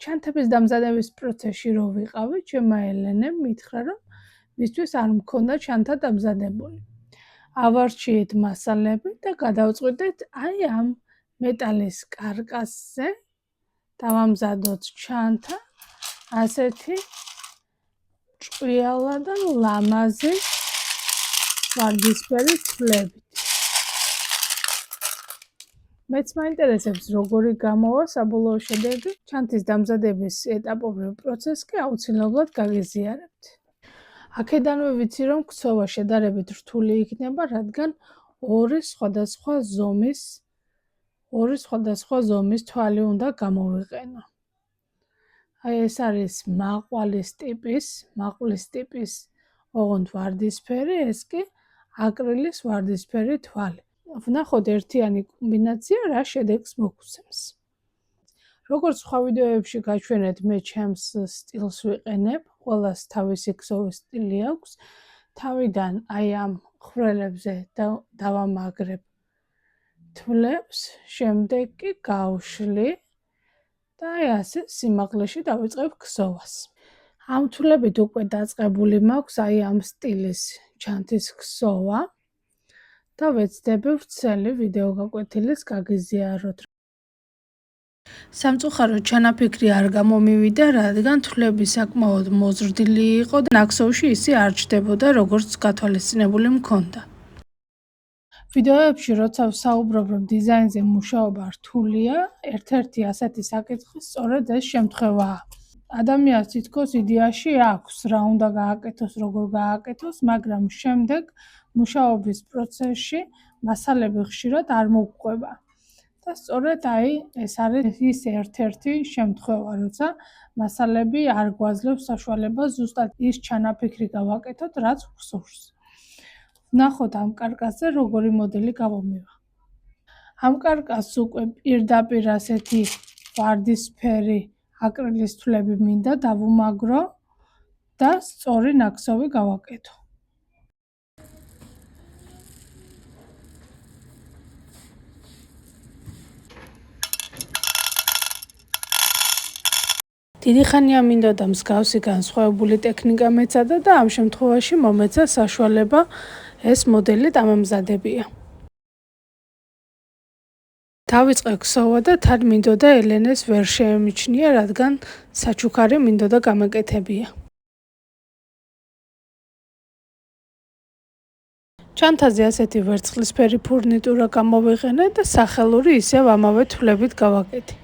ჩანთების დამზადების პროცესში რო ვიყავი, ჩემმა ელენემ მითხრა, რომ მისთვის არ მქონდა ჩანთა დამზადებული. ავარჩიეთ მასალები და გადავწყვიტეთ აი ამ მეტალის კარკასზე დავამზადოთ ჩანთა ასეთი ჭკვიალა და ლამაზი ვარდისფერი თვლებით. მეც მაინტერესებს როგორი გამოვა საბოლოო შედეგი. ჩანთის დამზადების ეტაპობრივ პროცესს კი აუცილებლად გაგიზიარებთ. აქედანვე ვიცი, რომ ქსოვა შედარებით რთული იქნება, რადგან ორი სხვადასხვა ზომის თვალი უნდა გამოვიყენო. აი ეს არის მაყვალის ტიპის ოღონდ ვარდისფერი, ეს კი აკრილის ვარდისფერი თვალი. ვნახოთ ერთიანი კომბინაცია რა შედეგს მოგცემს. როგორც სხვა ვიდეოებში გაჩვენეთ, მე ჩემს სტილს ვიყენებ, ყველას თავისი ქსოვის სტილი აქვს. თავიდან აი ამ ხვრელებზე დავამაგრებ თვლებს, შემდეგ კი გავშლი და აი ასე სიმაღლეში დავიწყებ ქსოვას. ამ თვლებით უკვე დაწყებული მაქვს აი ამ სტილის ჩანთის ქსოვა და ვეცდები ვრცელი ვიდეო გაკვეთილის გაგიზიაროთ. სამწუხაროდ ჩანაფიქრი არ გამომივიდა, რადგან თვლები საკმაოდ მოზრდილი იყო და ნაქსოვში ისე არ ჩდებოდა, როგორც გათვალისწინებული მქონდა. ვიდეოებში როცა ვსაუბრობ, რომ დიზაინზე მუშაობა რთულია, ერთ-ერთი ასეთი საკითხი სწორედ ეს შემთხვევაა. ადამიანს თითქოს იდეაში აქვს, რა უნდა გააკეთოს, როგორ გააკეთოს, მაგრამ შემდეგ მუშაობის პროცესში მასალები ხშირად არ მოგყვება. და სწორედ აი ეს არის ის ერთ-ერთი შემთხვევა, როცა მასალები არ გვაძლევს საშუალებას ზუსტად ის ჩანაფიქრი გავაკეთოთ, რაც გვსურს. ვნახოთ ამ კარკასზე როგორი მოდელი გამომივა. ამ კარკასს უკვე პირდაპირ ასეთი ვარდისფერი აკრილის თვლები მინდა დავუმაგრო და სწორი ნაქსოვი გავაკეთო. დიდი ხანია მინდოდა მსგავსი განსხვავებული ტექნიკა მეცადა და ამ შემთხვევაში მომეცა საშუალება ეს მოდელი დამამზადებია. დავიწყე ქსოვა და თან მინდოდა ელენეს ვერ შეემიჩნია, რადგან საჩუქარი მინდოდა გამეკეთებია. ჩანთაზე ასეთი ვერცხლისფერი ფურნიტურა გამოვიყენე და სახელური ისევ ამავე თვლებით გავაკეთე.